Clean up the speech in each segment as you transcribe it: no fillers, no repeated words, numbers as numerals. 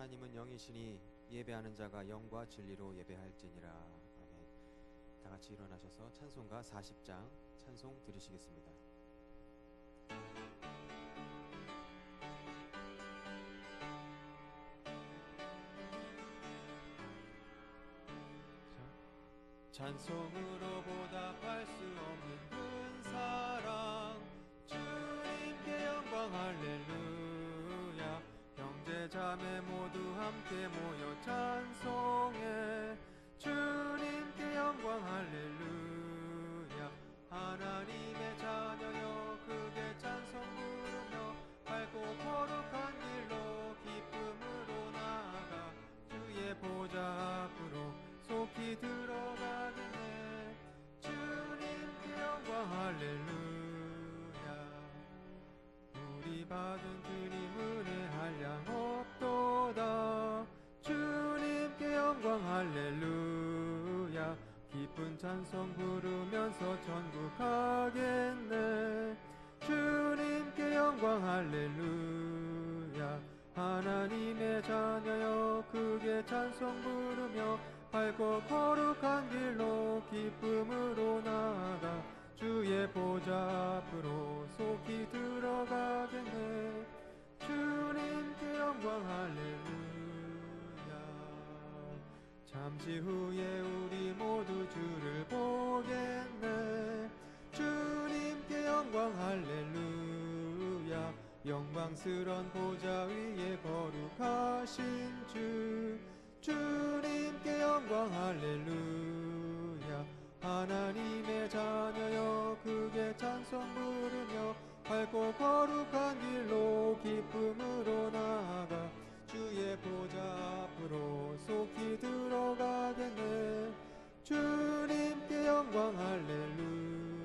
하나님은 영이시니 예배하는 자가 영과 진리로 예배할지니라. 아멘. 다 같이 일어나셔서 찬송가 40장 찬송 드리시겠습니다. 찬송으로 보답할 수 없는 큰 사랑, 주님께 영광 할렐루야. 형제 자매 모두 함께 모여 찬송해. 주님께 영광 할렐루야. 하나님의 자녀여 크게 찬송 부르며 밝고 거룩한 길로 기쁨으로 나아가 주의 보좌 앞으로 속히 들어가겠네. 주님께 영광 할렐루야. 우리 받은 주님 은혜 한량 없도다. 주님께 영광 할렐루야. 기쁜 찬송 부르면서 천국 가겠네. 주님께 영광 할렐루야. 하나님의 자녀여 크게 찬송 부르며 밝고 거룩한 길로 기쁨으로 나아가 주의 보좌 앞으로 속히 들어가겠네. 주님께 영광 할렐루야. 잠시 후에 우리 모두 주를 보겠네. 주님께 영광 할렐루야. 영광스런 보좌 위에 거룩하신 주, 주님께 영광 할렐루야. 하나님의 자녀여 크게 찬송 부르며 밝고 거룩한 길로 기쁨으로 나아가 주의 보좌 앞으로 속히 들어가겠네. 주님께 영광 할렐루야.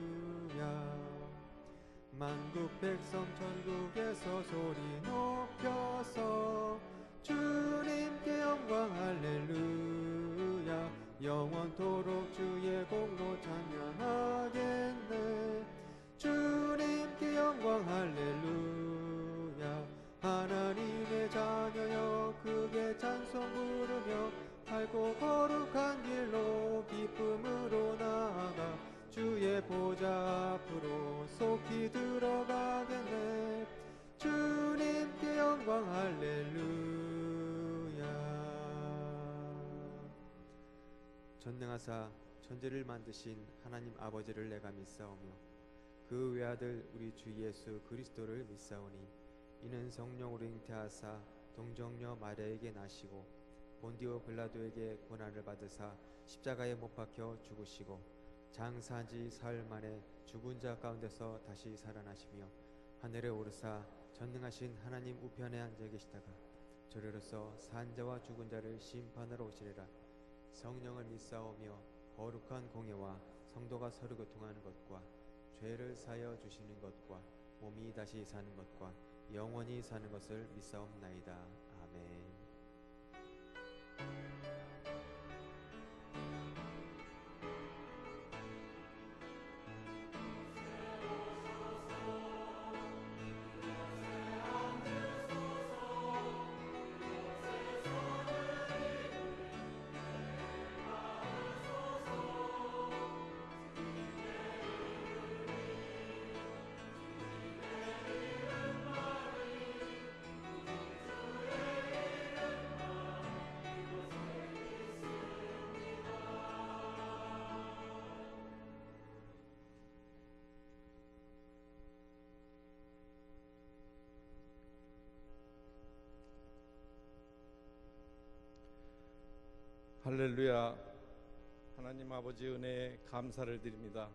만국 백성 천국에서 소리 높여서 주님께 영광 할렐루야. 영원토록 주의 공로 찬양하겠네. 주님께 영광 할렐루야. 하나님의 자녀여 크게 찬송 부르며 밝고 거룩한 길로 기쁨으로 나아가 주의 보좌 앞으로 속히 들어가겠네. 주님께 영광 할렐루야. 전능하사 천지를 만드신 하나님 아버지를 내가 믿사오며 그 외아들 우리 주 예수 그리스도를 믿사오니 이는 성령으로 잉태하사 동정녀 마리아에게 나시고 본디오 빌라도에게 고난을 받으사 십자가에 못 박혀 죽으시고 장사한 지 사흘 만에 죽은 자 가운데서 다시 살아나시며 하늘에 오르사 전능하신 하나님 우편에 앉아 계시다가 저리로서 산 자와 죽은 자를 심판하러 오시리라. 성령을 믿사오며 거룩한 공예와 성도가 서로 교통하는 것과 죄를 사하여 주시는 것과 몸이 다시 사는 것과 영원히 사는 것을 믿사옵나이다. 아멘. 할렐루야. 하나님 아버지 은혜에 감사를 드립니다.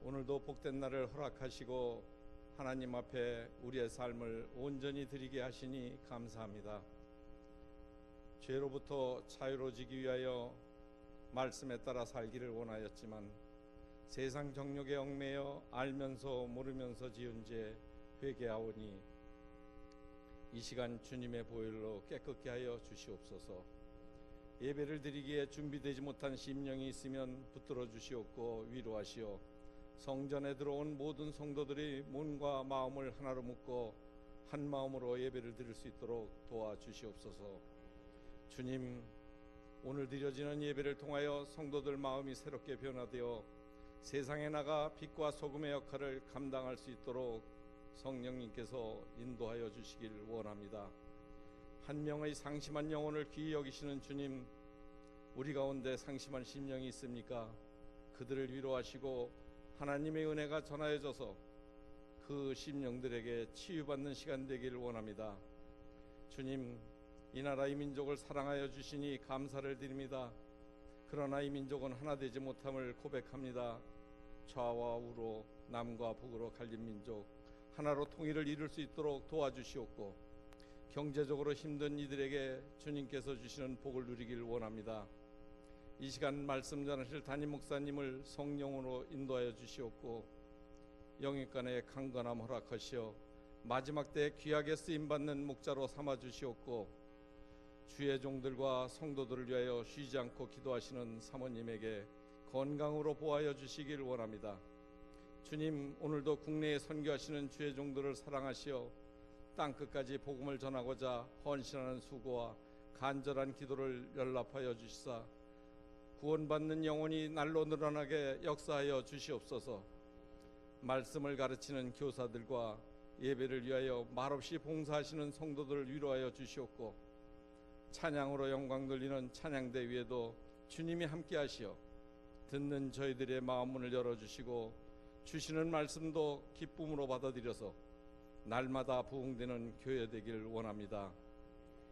오늘도 복된 날을 허락하시고 하나님 앞에 우리의 삶을 온전히 드리게 하시니 감사합니다. 죄로부터 자유로워지기 위하여 말씀에 따라 살기를 원하였지만 세상 정욕에 얽매여 알면서 모르면서 지은 죄 회개하오니 이 시간 주님의 보혈로 깨끗게 하여 주시옵소서. 예배를 드리기에 준비되지 못한 심령이 있으면 붙들어 주시옵고 위로하시오. 성전에 들어온 모든 성도들이 몸과 마음을 하나로 묶고 한 마음으로 예배를 드릴 수 있도록 도와주시옵소서. 주님, 오늘 드려지는 예배를 통하여 성도들 마음이 새롭게 변화되어 세상에 나가 빛과 소금의 역할을 감당할 수 있도록 성령님께서 인도하여 주시길 원합니다. 한 명의 상심한 영혼을 귀히 여기시는 주님, 우리 가운데 상심한 심령이 있습니까? 그들을 위로하시고 하나님의 은혜가 전하여져서 그 심령들에게 치유받는 시간 되기를 원합니다. 주님, 이 나라 이 민족을 사랑하여 주시니 감사를 드립니다. 그러나 이 민족은 하나 되지 못함을 고백합니다. 좌와 우로 남과 북으로 갈린 민족 하나로 통일을 이룰 수 있도록 도와주시옵고, 경제적으로 힘든 이들에게 주님께서 주시는 복을 누리길 원합니다. 이 시간 말씀 전하실 담임 목사님을 성령으로 인도하여 주시옵고, 영육간의 강건함 허락하시어 마지막 때 귀하게 쓰임받는 목자로 삼아 주시옵고, 주의 종들과 성도들을 위하여 쉬지 않고 기도하시는 사모님에게 건강으로 보호하여 주시길 원합니다. 주님, 오늘도 국내에 선교하시는 주의 종들을 사랑하시어 땅끝까지 복음을 전하고자 헌신하는 수고와 간절한 기도를 연락하여 주시사 구원받는 영혼이 날로 늘어나게 역사하여 주시옵소서. 말씀을 가르치는 교사들과 예배를 위하여 말없이 봉사하시는 성도들을 위로하여 주시옵고, 찬양으로 영광 돌리는 찬양대 위에도 주님이 함께 하시어 듣는 저희들의 마음 문을 열어주시고, 주시는 말씀도 기쁨으로 받아들여서 날마다 부흥되는 교회 되길 원합니다.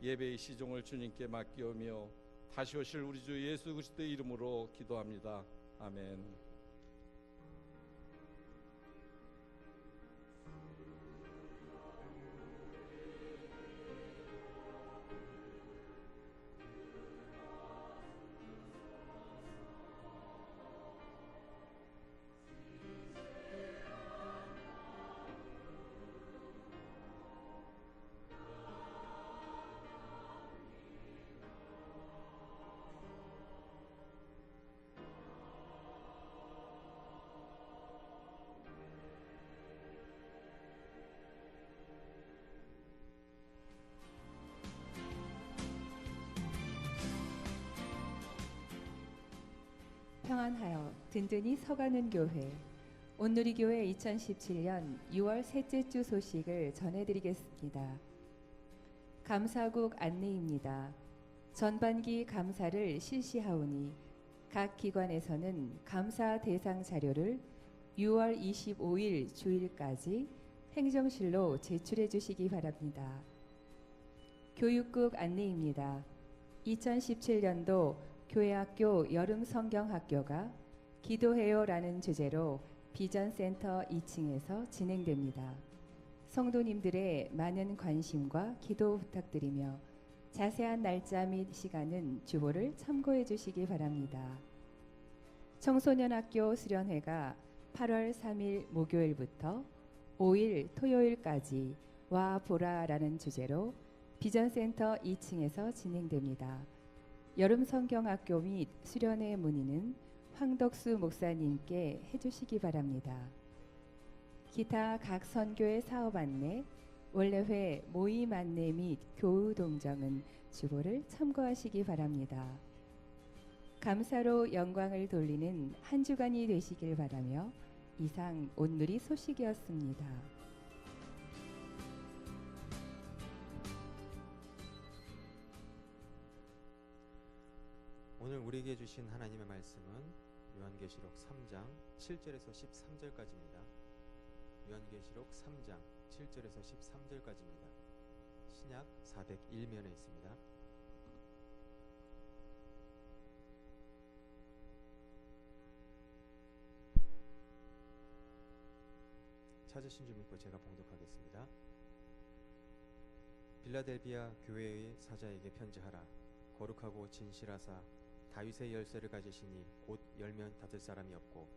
예배의 시종을 주님께 맡기오며 다시 오실 우리 주 예수 그리스도의 이름으로 기도합니다. 아멘. 평안하여 든든히 서가는 교회, 온누리교회 2017년 6월 셋째 주 소식을 전해드리겠습니다. 감사국 안내입니다. 전반기 감사를 실시하오니 각 기관에서는 감사 대상 자료를 6월 25일 주일까지 행정실로 제출해 주시기 바랍니다. 교육국 안내입니다. 2017년도 교회학교 여름성경학교가 기도해요라는 주제로 비전센터 2층에서 진행됩니다. 성도님들의 많은 관심과 기도 부탁드리며 자세한 날짜 및 시간은 주보를 참고해 주시기 바랍니다. 청소년학교 수련회가 8월 3일 목요일부터 5일 토요일까지 와 보라라는 주제로 비전센터 2층에서 진행됩니다. 여름성경학교 및 수련회 문의는 황덕수 목사님께 해주시기 바랍니다. 기타 각 선교의 사업 안내, 원래회 모임 안내 및 교우 동정은 주보를 참고하시기 바랍니다. 감사로 영광을 돌리는 한 주간이 되시길 바라며 이상 온누리 소식이었습니다. 오늘 우리에게 주신 하나님의 말씀은 요한계시록 3장 7절에서 13절까지입니다. 요한계시록 3장 7절에서 13절까지입니다. 신약 401면에 있습니다. 찾으신 줄 믿고 제가 봉독하겠습니다. 빌라델비아 교회의 사자에게 편지하라. 거룩하고 진실하사 다윗의 열쇠를 가지시니 곧 열면 닫을 사람이 없고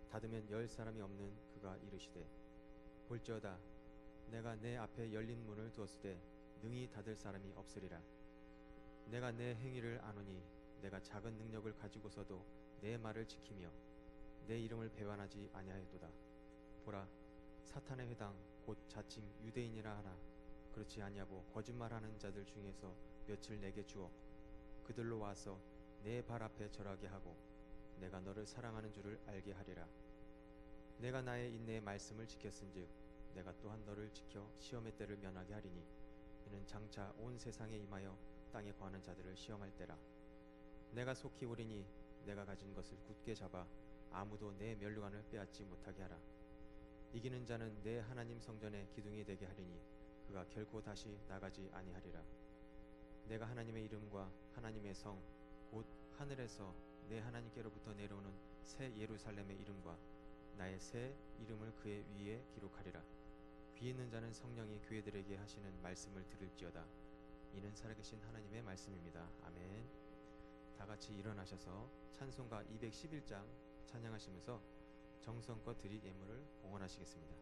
닫으면 열 사람이 없는 그가 이르시되, 볼지어다 내가 내 앞에 열린 문을 두었으되 능히 닫을 사람이 없으리라. 내가 내 행위를 아노니 내가 작은 능력을 가지고서도 내 말을 지키며 내 이름을 배반하지 아니하였도다. 보라, 사탄의 회당 곧 자칭 유대인이라 하나 그렇지 아니하고 거짓말하는 자들 중에서 몇을 내게 주어 그들로 와서 내 발 앞에 절하게 하고 내가 너를 사랑하는 줄을 알게 하리라. 내가 나의 인내의 말씀을 지켰은즉 내가 또한 너를 지켜 시험의 때를 면하게 하리니 이는 장차 온 세상에 임하여 땅에 거하는 자들을 시험할 때라. 내가 속히 오리니 내가 가진 것을 굳게 잡아 아무도 내 면류관을 빼앗지 못하게 하라. 이기는 자는 내 하나님 성전의 기둥이 되게 하리니 그가 결코 다시 나가지 아니하리라. 내가 하나님의 이름과 하나님의 성 곧 하늘에서 내 하나님께로부터 내려오는 새 예루살렘의 이름과 나의 새 이름을 그의 위에 기록하리라. 귀 있는 자는 성령이 교회들에게 하시는 말씀을 들을지어다. 이는 살아계신 하나님의 말씀입니다. 아멘. 다 같이 일어나셔서 찬송가 211장 찬양하시면서 정성껏 드릴 예물을 봉헌하시겠습니다.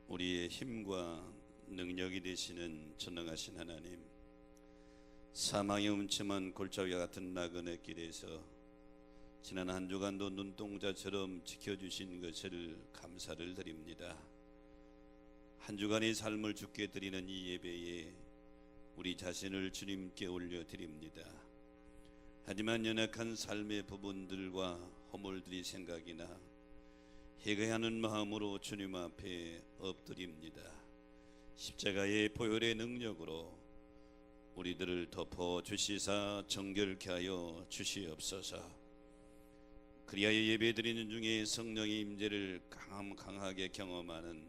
우리의 힘과 능력이 되시는 전능하신 하나님, 사망의 음침한 골짜기와 같은 나그네 길에서 지난 한 주간도 눈동자처럼 지켜주신 것을 감사를 드립니다. 한 주간의 삶을 주께 드리는 이 예배에 우리 자신을 주님께 올려드립니다. 하지만 연약한 삶의 부분들과 허물들이 생각이 나 회개하는 마음으로 주님 앞에 엎드립니다. 십자가의 보혈의 능력으로 우리들을 덮어 주시사 정결케 하여 주시옵소서. 그리하여 예배드리는 중에 성령의 임재를 강하게 경험하는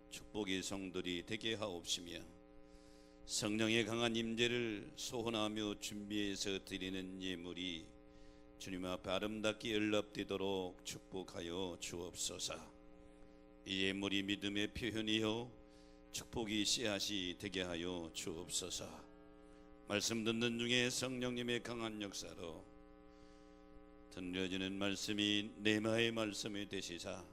축복의 성들이 되게 하옵시며, 성령의 강한 임재를 소원하며 준비해서 드리는 예물이 주님 앞에 아름답게 연락되도록 축복하여 주옵소서. 이 예물이 믿음의 표현이요 축복이 씨앗이 되게 하여 주옵소서. 말씀 듣는 중에 성령님의 강한 역사로 들려지는 말씀이 내마의 말씀이 되시사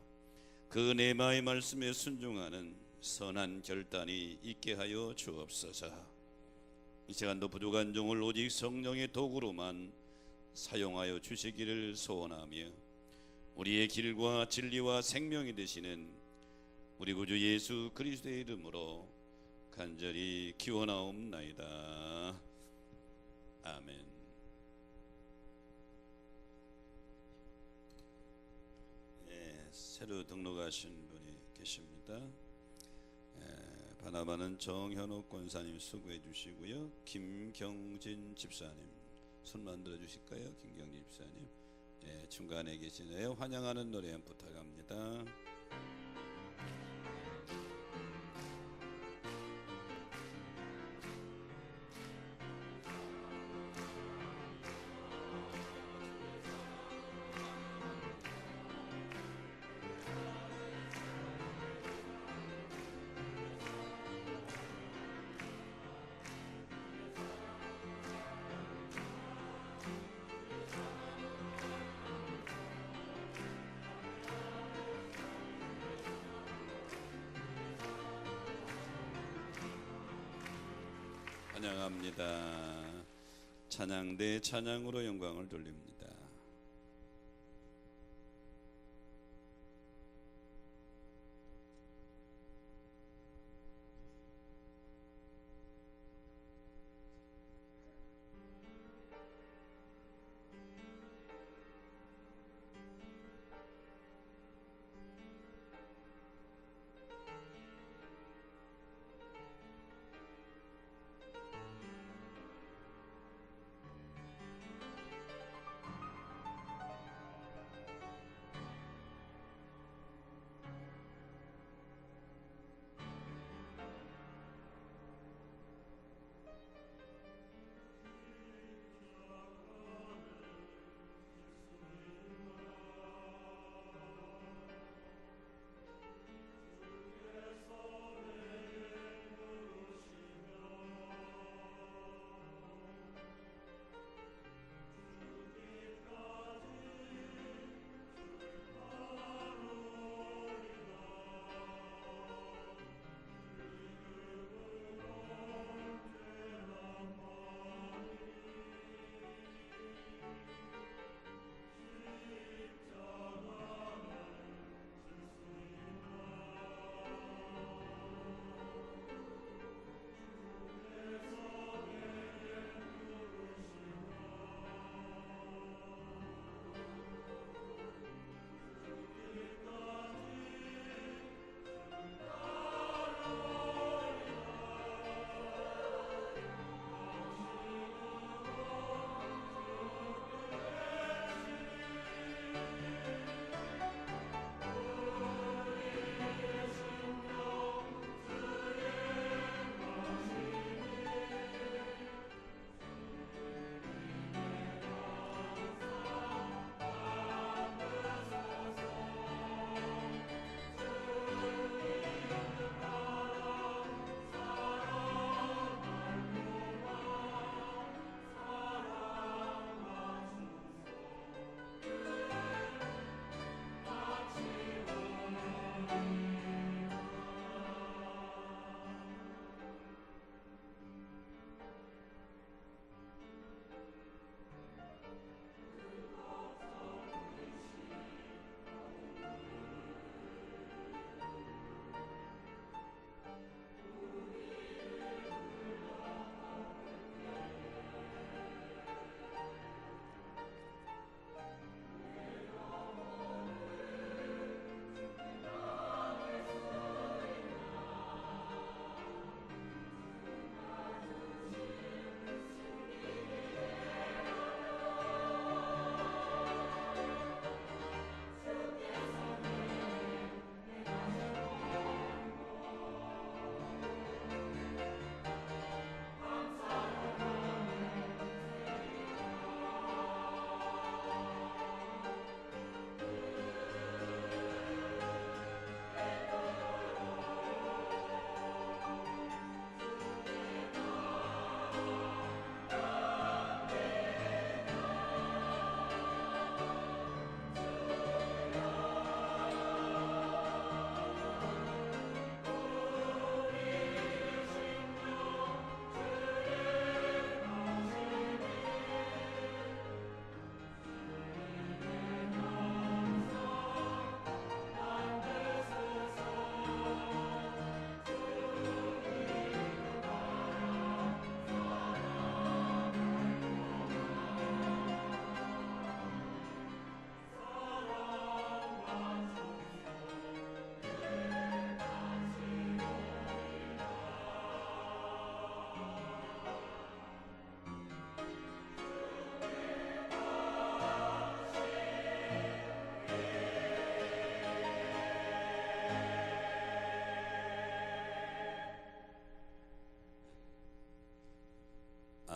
그 내마의 말씀에 순종하는 선한 결단이 있게 하여 주옵소서. 이 시간도 부족한 종을 오직 성령의 도구로만 사용하여 주시기를 소원하며, 우리의 길과 진리와 생명이 되시는 우리 구주 예수 그리스도의 이름으로 간절히 기원하옵나이다. 아멘. 네, 새로 등록하신 분이 계십니다. 바나바는 정현옥 권사님 수고해 주시고요. 김경진 집사님 손 만들어 주실까요? 김경진 집사님. 중간에 계시네요. 환영하는 노래 부탁합니다. 찬양합니다. 찬양대 찬양으로 영광을 돌립니다.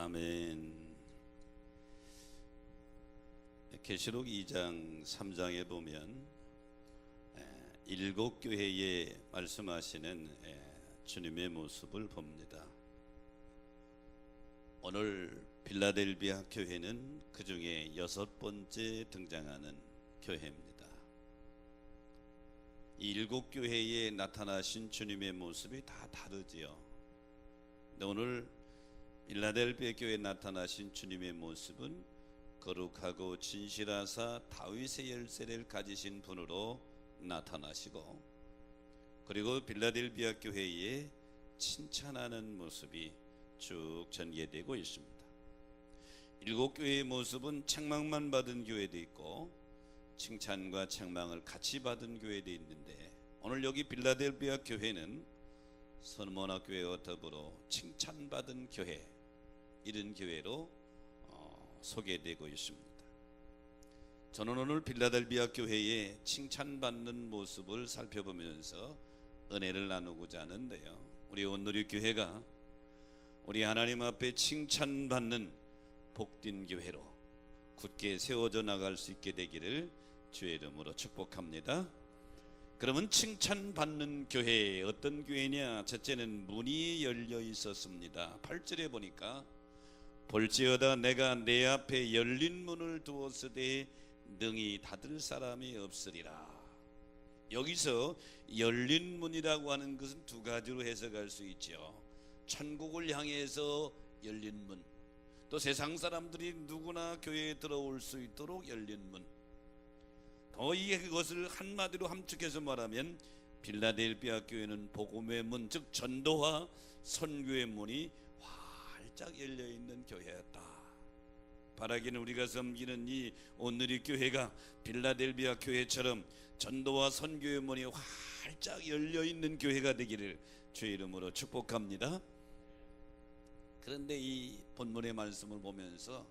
아멘. 계시록 2장 3장에 보면 7교회에 말씀하시는 주님의 모습을 봅니다. 오늘 빌라델비아 교회는 그 중에 6번째 등장하는 교회입니다. 이 7교회에 나타나신 주님의 모습이 다 다르지요. 근데 오늘 빌라델비아 교회에 나타나신 주님의 모습은 거룩하고 진실하사 다윗의 열쇠를 가지신 분으로 나타나시고, 그리고 빌라델비아 교회에 칭찬하는 모습이 쭉 전개되고 있습니다. 7교회의 모습은 책망만 받은 교회도 있고 칭찬과 책망을 같이 받은 교회도 있는데, 오늘 여기 빌라델비아 교회는 서머나 교회와 더불어 칭찬받은 교회, 이런 교회로 소개되고 있습니다. 저는 오늘 빌라델비아 교회의 칭찬받는 모습을 살펴보면서 은혜를 나누고자 하는데요, 우리 온누리 교회가 우리 하나님 앞에 칭찬받는 복된 교회로 굳게 세워져 나갈 수 있게 되기를 주의 이름으로 축복합니다. 그러면 칭찬받는 교회, 어떤 교회냐? 첫째는 문이 열려 있었습니다. 8절에 보니까 볼지어다 내가 내 앞에 열린 문을 두었으되 능히 닫을 사람이 없으리라. 여기서 열린 문이라고 하는 것은 두 가지로 해석할 수 있죠. 천국을 향해서 열린 문, 또 세상 사람들이 누구나 교회에 들어올 수 있도록 열린 문. 더 이게 그것을 한마디로 함축해서 말하면 빌라델비아 교회는 복음의 문, 즉 전도와 선교의 문이 활짝 열려있는 교회였다. 바라기는 우리가 섬기는 이 온누리 교회가 빌라델비아 교회처럼 전도와 선교의 문이 활짝 열려있는 교회가 되기를 주의 이름으로 축복합니다. 그런데 이 본문의 말씀을 보면서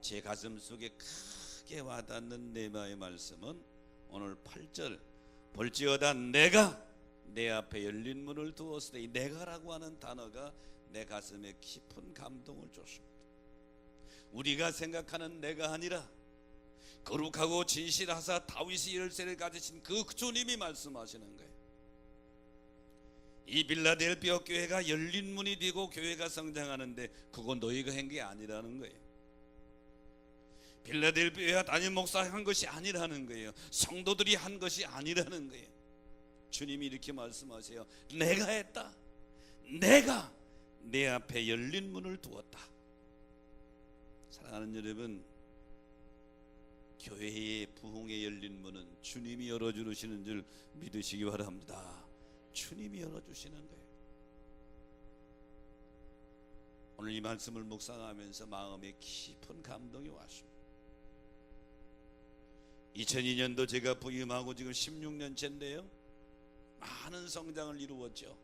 제 가슴 속에 크게 와닿는 네마의 말씀은 오늘 8절, 볼지어다 내가 내 앞에 열린 문을 두었을 때, 이 내가라고 하는 단어가 내 가슴에 깊은 감동을 줬습니다. 우리가 생각하는 내가 아니라 거룩하고 진실하사 다윗의 열쇠를 가지신 그 주님이 말씀하시는 거예요. 이 빌라델비아 교회가 열린 문이 되고 교회가 성장하는데 그건 너희가 한 게 아니라는 거예요. 빌라델비아 담임 목사가 한 것이 아니라는 거예요. 성도들이 한 것이 아니라는 거예요. 주님이 이렇게 말씀하세요. 내가 했다. 내가 내 앞에 열린 문을 두었다. 사랑하는 여러분, 교회의 부흥에 열린 문은 주님이 열어주시는 줄 믿으시기 바랍니다. 주님이 열어주시는 거예요. 오늘 이 말씀을 묵상하면서 마음에 깊은 감동이 왔습니다. 2002년도 제가 부임하고 지금 16년째인데요 많은 성장을 이루었죠.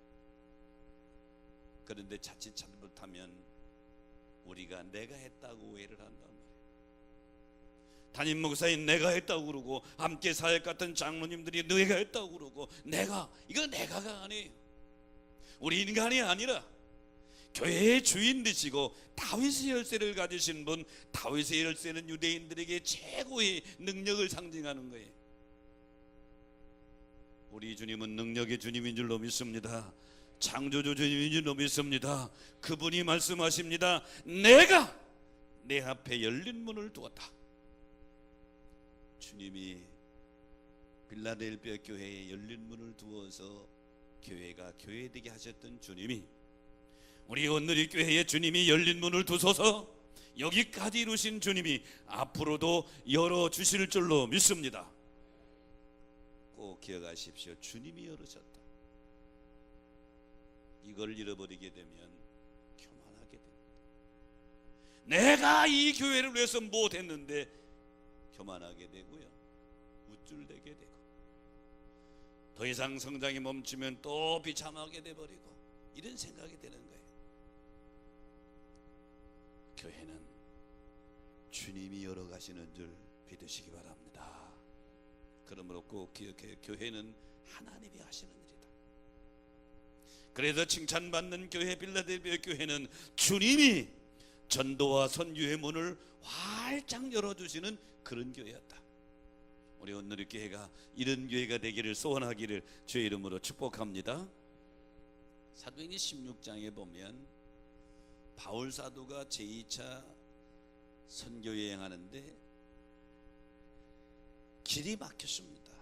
그런데 자칫 잘못하면 우리가 내가 했다고 오해를 한단 말이에요. 담임 목사인 내가 했다고 그러고, 함께 사역 같은 장로님들이 내가 했다고 그러고, 이거 내가가 아니에요. 우리 인간이 아니라 교회의 주인 되시고 다윗의 열쇠를 가지신 분, 다윗의 열쇠는 유대인들에게 최고의 능력을 상징하는 거예요. 우리 주님은 능력의 주님인 줄로 믿습니다. 창조주 주님인 줄로 믿습니다. 그분이 말씀하십니다. 내가 내 앞에 열린 문을 두었다. 주님이 빌라델비아 교회에 열린 문을 두어서 교회가 교회되게 하셨던 주님이, 우리 온누리 교회에 주님이 열린 문을 두셔서 여기까지 이루신 주님이 앞으로도 열어주실 줄로 믿습니다. 꼭 기억하십시오. 주님이 열으셨다. 이걸 잃어버리게 되면 교만하게 됩니다. 내가 이 교회를 위해서 못했는데 교만하게 되고요, 우쭐대게 되고, 더 이상 성장이 멈추면 또 비참하게 돼버리고, 이런 생각이 드는 거예요. 교회는 주님이 열어가시는 줄 믿으시기 바랍니다. 그러므로 꼭 기억해, 교회는 하나님이 하시는 일이다. 그래서 칭찬받는 교회 빌라델비아 교회는 주님이 전도와 선교의 문을 활짝 열어주시는 그런 교회였다. 우리 오늘의 교회가 이런 교회가 되기를 소원하기를 주의 이름으로 축복합니다. 사도행전 16장에 보면 바울 사도가 제2차 선교 여행하는데 길이 막혔습니다.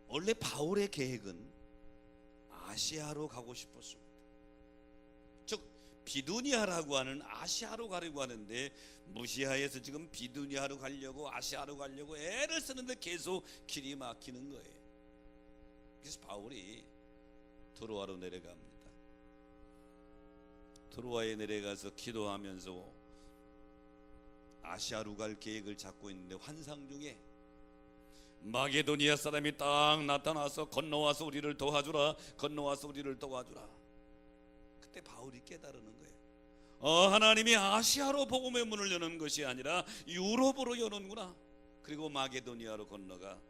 원래 바울의 계획은 아시아로 가고 싶었습니다. 즉 비두니아라고 하는 아시아로 가려고 하는데 무시하에서 지금 비두니아로 가려고 아시아로 가려고 애를 쓰는데 계속 길이 막히는 거예요. 그래서 바울이 트로아로 내려갑니다. 트로아에 내려가서 기도하면서 아시아로 갈 계획을 잡고 있는데 환상 중에 마게도니아 사람이 딱 나타나서 건너와서 우리를 도와주라, 건너와서 우리를 도와주라. 그때 바울이 깨달으는 거예요. 하나님이 아시아로 복음의 문을 여는 것이 아니라 유럽으로 여는구나. 그리고 마게도니아로 건너가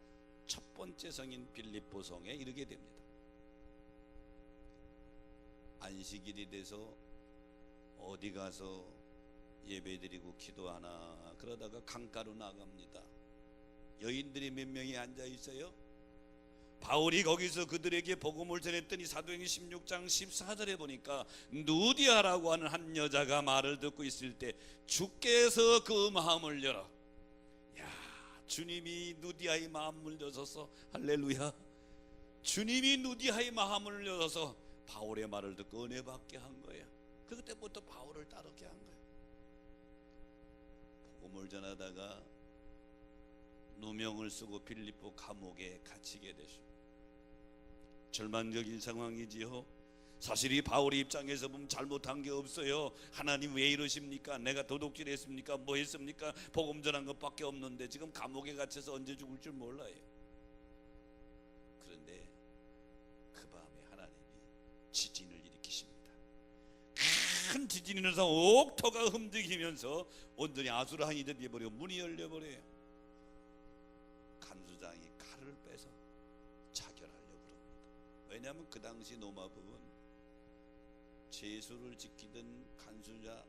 첫 번째 성인 빌립보 성에 이르게 됩니다. 안식일이 돼서 어디 가서 예배드리고 기도하나 그러다가 강가로 나갑니다. 여인들이 몇 명이 앉아 있어요. 바울이 거기서 그들에게 복음을 전했더니 사도행전 16장 14절에 보니까 누디아라고 하는 한 여자가 말을 듣고 있을 때 주께서 그 마음을 열어. 야, 주님이 누디아의 마음을 열어서 할렐루야. 주님이 누디아의 마음을 열어서 바울의 말을 듣고 은혜 받게 한 거예요. 그때부터 바울을 따르게 한 거예요. 복음을 전하다가 누명을 쓰고 빌립보 감옥에 갇히게 되십니다. 절망적인 상황이지요. 사실 이 바울의 입장에서 보면 잘못한 게 없어요. 하나님 왜 이러십니까? 내가 도둑질했습니까? 뭐 했습니까? 복음 전한 것밖에 없는데 지금 감옥에 갇혀서 언제 죽을 줄 몰라요. 그런데 그 밤에 하나님이 지진을 일으키십니다. 큰 지진이 일어나서 옥토가 움직이면서 온전히 아수라항이 되어버려 문이 열려버려요. 간수장이 칼을 빼서 자결하려고 그럽니다. 왜냐하면 그 당시 로마법은 제수를 지키던 간수자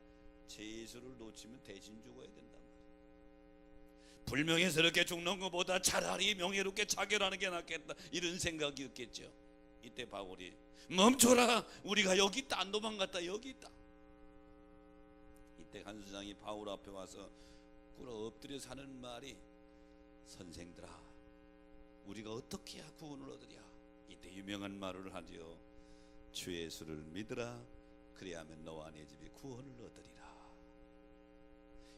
제수를 놓치면 대신 죽어야 된단 말이에요. 불명예스럽게 죽는 것보다 차라리 명예롭게 자결하는 게 낫겠다 이런 생각이었겠죠. 이때 바울이 멈춰라, 우리가 여기 있다, 안 도망갔다, 여기 있다. 이때 간수장이 바울 앞에 와서 꿇어 엎드려서 하는 말이 선생들아, 우리가 어떻게 해야 구원을 얻으랴. 이때 유명한 말을 하지요. 주 예수를 믿으라, 그리하면 너와 내 집이 구원을 얻으리라.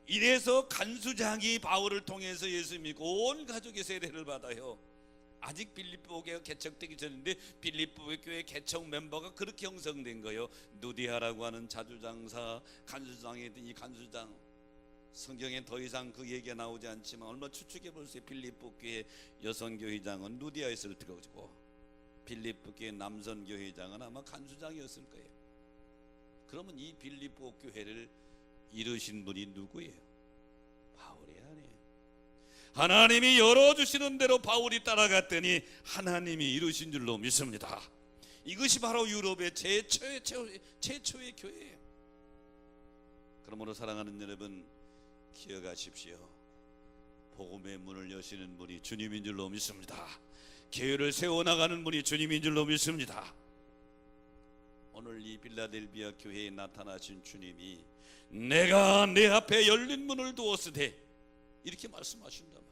이래서 간수장이 바울을 통해서 예수 믿고 온 가족의 세례를 받아요. 아직 빌립보 교회가 개척되기 전인데 빌립보 교회 개척 멤버가 그렇게 형성된 거예요. 누디아라고 하는 자주장사 간수장이던 이 간수장, 성경에 더 이상 그 얘기가 나오지 않지만 얼마 추측해 보세요. 빌립보 교회 여성교회장은 누디아였을 테고 빌립보 교회 남성교회장은 아마 간수장이었을 거예요. 그러면 이 빌립보 교회를 이루신 분이 누구예요? 바울이 아니에요. 하나님이 열어주시는 대로 바울이 따라갔더니 하나님이 이루신 줄로 믿습니다. 이것이 바로 유럽의 최초의 교회예요. 그러므로 사랑하는 여러분, 기억하십시오. 복음의 문을 여시는 분이 주님인 줄로 믿습니다. 교회를 세워나가는 분이 주님인 줄로 믿습니다. 오늘 이 빌라델비아 교회에 나타나신 주님이 내가 내 앞에 열린 문을 두었으되 이렇게 말씀하신단 말이죠.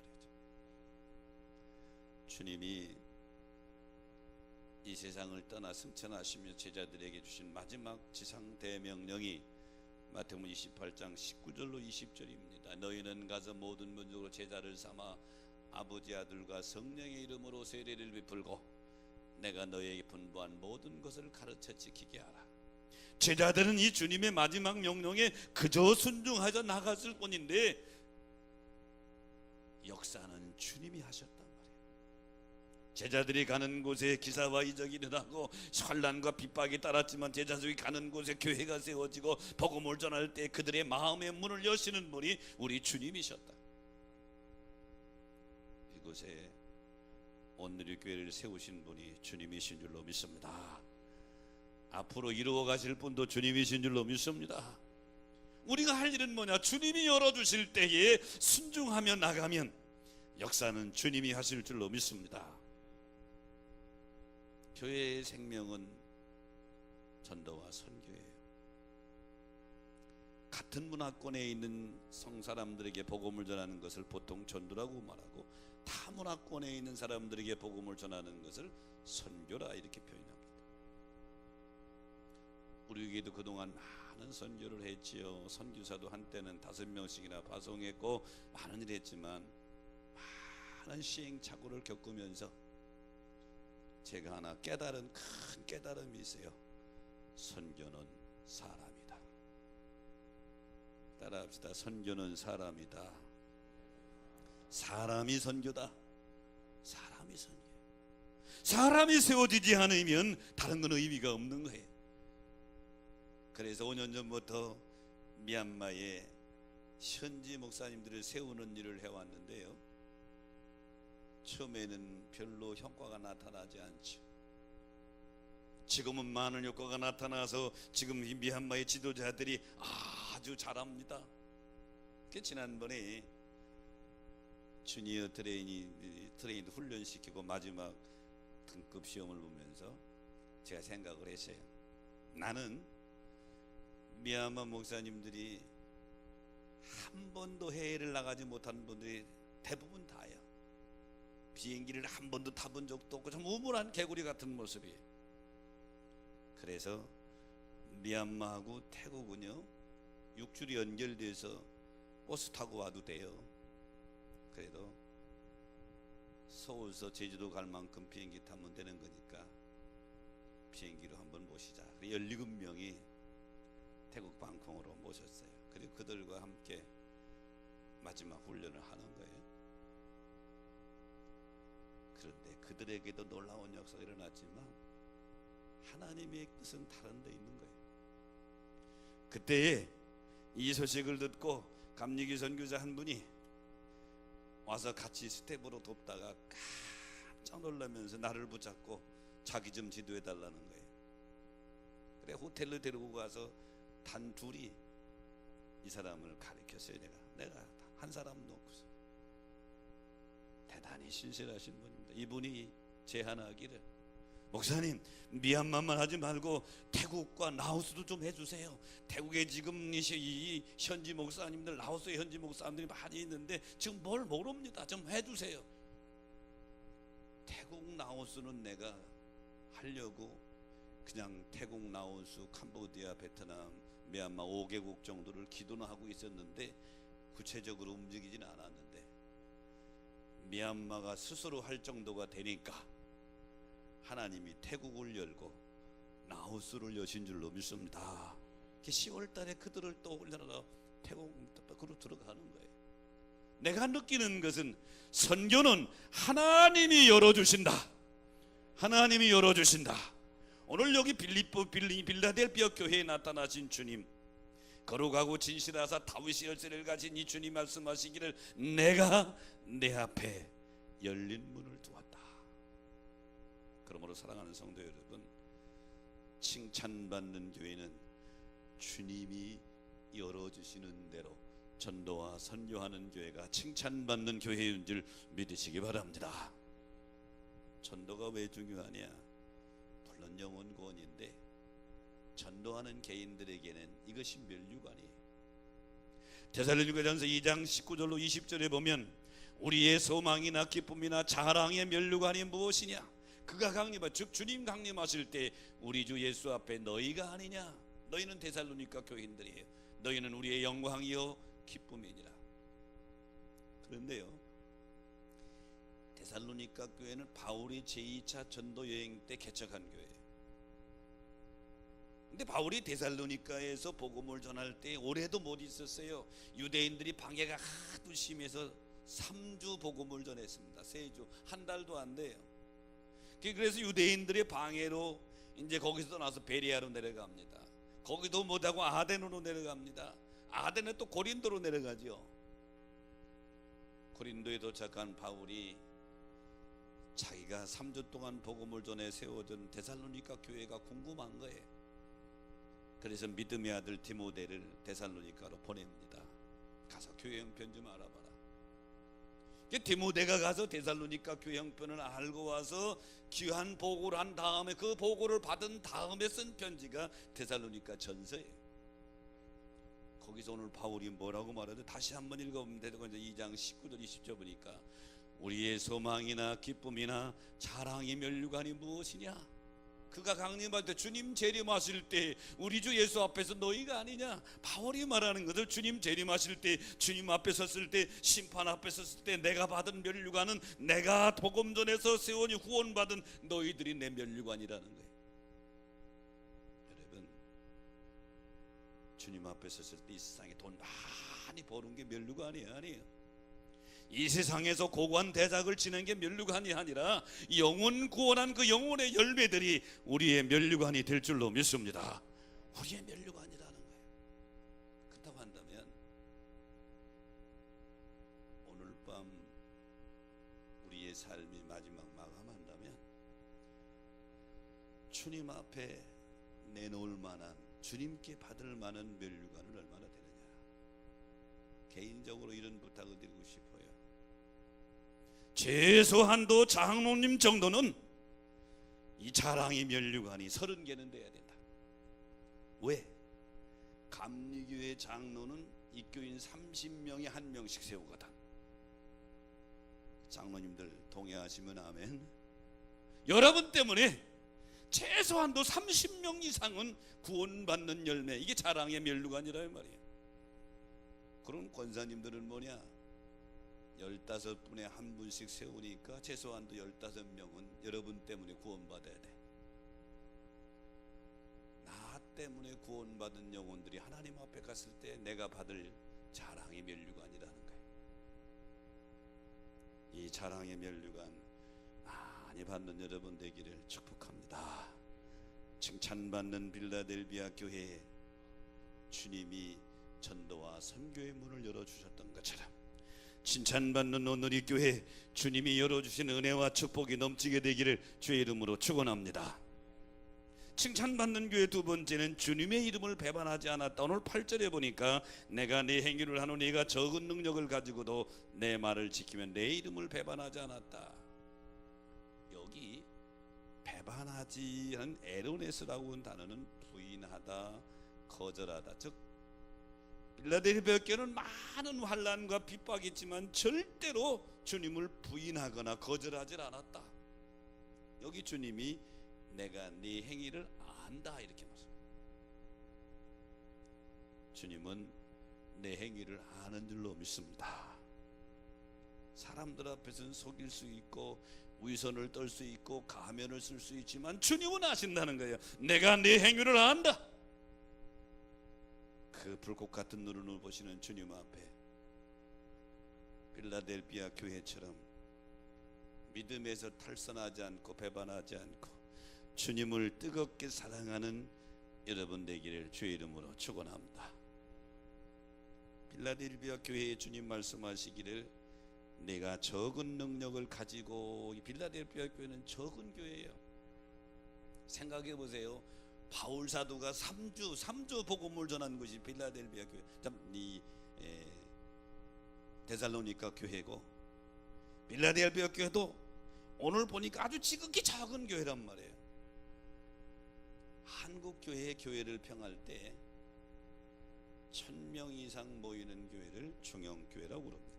주님이 이 세상을 떠나 승천하시며 제자들에게 주신 마지막 지상 대명령이 마태복음 28장 19절로 20절입니다. 너희는 가서 모든 민족으로 제자를 삼아 아버지 아들과 성령의 이름으로 세례를 베풀고 내가 너희에게 분부한 모든 것을 가르쳐 지키게 하라. 제자들은 이 주님의 마지막 명령에 그저 순종하여 나갔을 뿐인데 역사는 주님이 하셨단 말이에요. 제자들이 가는 곳에 기사와 이적이 일어나고 환난과 핍박이 따랐지만 제자들이 가는 곳에 교회가 세워지고 복음을 전할 때 그들의 마음의 문을 여시는 분이 우리 주님이셨다. 이곳에 오늘의 교회를 세우신 분이 주님이신 줄로 믿습니다. 앞으로 이루어 가실 분도 주님이신 줄로 믿습니다. 우리가 할 일은 뭐냐? 주님이 열어주실 때에 순종하며 나가면 역사는 주님이 하실 줄로 믿습니다. 교회의 생명은 전도와 선교예요. 같은 문화권에 있는 성사람들에게 복음을 전하는 것을 보통 전도라고 말하고, 타 문화권에 있는 사람들에게 복음을 전하는 것을 선교라 이렇게 표현합니다. 우리 교회도 그동안 많은 선교를 했지요. 선교사도 한때는 5명씩이나 파송했고 많은 일을 했지만 많은 시행착오를 겪으면서 제가 하나 깨달은 큰 깨달음이 있어요. 선교는 사람이다. 따라합시다. 선교는 사람이다. 사람이 선교다. 사람이 선교. 사람이 세워지지 않으면 다른 건 의미가 없는 거예요. 그래서 5년 전부터 미얀마에 현지 목사님들을 세우는 일을 해왔는데요, 처음에는 별로 효과가 나타나지 않죠. 지금은 많은 효과가 나타나서 지금 이 미얀마의 지도자들이 아주 잘합니다. 지난번에 주니어 트레이닝 훈련시키고 마지막 등급 시험을 보면서 제가 생각을 했어요. 나는 미얀마 목사님들이 한 번도 해외를 나가지 못한 분들이 대부분 다예요. 비행기를 한 번도 타본 적도 없고 좀 우물한 개구리 같은 모습이에요. 그래서 미얀마하고 태국은요, 육줄이 연결돼서 버스 타고 와도 돼요. 그래도 서울서 제주도 갈 만큼 비행기 타면 되는 거니까 비행기로 한번 모시자. 17명이 태국 방콕으로 모셨어요. 그리고 그들과 함께 마지막 훈련을 하는 거예요. 그런데 그들에게도 놀라운 역사가 일어났지만 하나님의 뜻은 다른 데 있는 거예요. 그때에 이 소식을 듣고 감리교 선교사 한 분이 와서 같이 스텝으로 돕다가 깜짝 놀라면서 나를 붙잡고 자기 좀 지도해 달라는 거예요. 그래 호텔로 데리고 가서 단 둘이 이 사람을 가르쳤어요. 내가 한 사람 놓고서. 대단히 신실하신 분입니다. 이분이 제안하기를, 목사님 미얀마만 하지 말고 태국과 라오스도 좀 해주세요. 태국에 지금 이 현지 목사님들, 라오스의 현지 목사님들이 많이 있는데 지금 뭘 모릅니다. 좀 해주세요. 태국 라오스는 내가 하려고 그냥 태국, 라오스, 캄보디아, 베트남, 미얀마 5개국 정도를 기도는 하고 있었는데 구체적으로 움직이지는 않았는데, 미얀마가 스스로 할 정도가 되니까 하나님이 태국을 열고 라오스를 여신 줄로 믿습니다. 10월 달에 그들을 또 우리나라 태국으로 들어가는 거예요. 내가 느끼는 것은 선교는 하나님이 열어주신다. 하나님이 열어주신다. 오늘 여기 빌라델피아 교회에 나타나신 주님, 거룩하고 진실하사 다윗의 열쇠를 가진 이 주님 말씀하시기를, 내가 내 앞에 열린 문을 두었다. 그러므로 사랑하는 성도 여러분, 칭찬받는 교회는 주님이 열어주시는 대로 전도와 선교하는 교회가 칭찬받는 교회인 줄 믿으시기 바랍니다. 전도가 왜 중요하냐? 물론 영혼 구원인데 전도하는 개인들에게는 이것이 면류관이에요. 데살로니가전서 2장 19절로 20절에 보면 우리의 소망이나 기쁨이나 자랑의 면류관이 무엇이냐? 그가 강림하, 즉 주님 강림하실 때 우리 주 예수 앞에 너희가 아니냐? 너희는 데살로니가 교인들이에요. 너희는 우리의 영광이요 기쁨이니라. 그런데요, 데살로니가 교회는 바울이 제2차 전도 여행 때 개척한 교회예요. 근데 바울이 데살로니가에서 복음을 전할 때 오래도 못 있었어요. 유대인들이 방해가 하도 심해서 3주 복음을 전했습니다. 3주, 한 달도 안 돼요. 그래서 유대인들의 방해로 이제 거기서 떠나서 베리아로 내려갑니다. 거기도 못하고 아덴으로 내려갑니다. 아덴에 또 고린도로 내려가죠. 고린도에 도착한 바울이 자기가 3주 동안 복음을 전해 세워준 데살로니가 교회가 궁금한 거예요. 그래서 그래서 믿음의 아들 디모데를 데살로니가로 보냅니다. 가서 교회 형편 좀 알아봐라. 디모데가 가서 데살로니가 교회 형편을 알고 와서 귀한 보고를 한 다음에 그 보고를 받은 다음에 쓴 편지가 데살로니가 전서예요. 거기서 오늘 바울이 뭐라고 말하죠? 다시 한번 읽어보면 되고 2장 19절 20절 보니까 우리의 소망이나 기쁨이나 자랑이 면류관이 무엇이냐? 그가 강림할 때 주님 재림하실 때 우리 주 예수 앞에서 너희가 아니냐? 바울이 말하는 것을 주님 재림하실 때 주님 앞에 섰을 때 심판 앞에 섰을 때 내가 받은 면류관은 내가 복음 전에서 세원이 후원받은 너희들이 내 면류관이라는 거예요. 여러분, 주님 앞에 섰을 때 이 세상에 돈 많이 버는 게 면류관이 아니에요. 이 세상에서 고관 대작을 지는 게 면류관이 아니라 영혼 구원한 그 영혼의 열매들이 우리의 면류관이 될 줄로 믿습니다. 우리의 면류관이라는 거예요. 그렇다고 한다면 오늘 밤 우리의 삶이 마지막 마감한다면 주님 앞에 내놓을 만한, 주님께 받을 만한 면류관은 얼마나 되느냐. 개인적으로 이런 부탁을 드리고 싶어요. 최소한도 장로님 정도는 이 자랑의 면류관이 30개는 돼야 된다. 왜? 감리교회 장로는 입교인 30명이 1명씩 세우거든. 장로님들 동의하시면 아멘. 여러분 때문에 최소한도 30명 이상은 구원받는 열매, 이게 자랑의 면류관이란 말이에요. 그럼 권사님들은 뭐냐? 15분에 한 분씩 세우니까 최소한도 15명은 여러분 때문에 구원받아야 돼. 나 때문에 구원받은 영혼들이 하나님 앞에 갔을 때 내가 받을 자랑의 면류관이라는 거예요. 이 자랑의 면류관 많이 받는 여러분 되기를 축복합니다. 칭찬받는 빌라델비아 교회에 주님이 전도와 선교의 문을 열어주셨던 것처럼 칭찬받는 오늘의 교회, 주님이 열어주신 은혜와 축복이 넘치게 되기를 주의 이름으로 축원합니다. 칭찬받는 교회 두 번째는 주님의 이름을 배반하지 않았다. 오늘 8절에 보니까 내가 내 행위를 하노 네가 적은 능력을 가지고도 내 말을 지키면 내 이름을 배반하지 않았다. 여기 배반하지 하는 에로네스라고 하는 단어는 부인하다, 거절하다. 즉 빌라델비아 교회는 많은 환난과 핍박이 있지만 절대로 주님을 부인하거나 거절하지 않았다. 여기 주님이 내가 네 행위를 안다 이렇게 말합니다. 주님은 내 행위를 아는 줄로 믿습니다. 사람들 앞에서는 속일 수 있고 위선을 떨 수 있고 가면을 쓸 수 있지만 주님은 아신다는 거예요. 내가 네 행위를 안다. 그 불꽃 같은 눈을 보시는 주님 앞에 빌라델비아 교회처럼 믿음에서 탈선하지 않고 배반하지 않고 주님을 뜨겁게 사랑하는 여러분 되기를 주의 이름으로 축원합니다. 빌라델비아 교회에 주님 말씀하시기를 내가 적은 능력을 가지고, 이 빌라델비아 교회는 적은 교회예요. 생각해 보세요. 바울 사도가 3주 복음을 전한 것이 빌라델비아 교회, 이 데살로니가 교회고, 빌라델비아 교회도 오늘 보니까 아주 지극히 작은 교회란 말이에요. 한국 교회의 교회를 평할 때 1000명 이상 모이는 교회를 중형교회라고 그럽니다.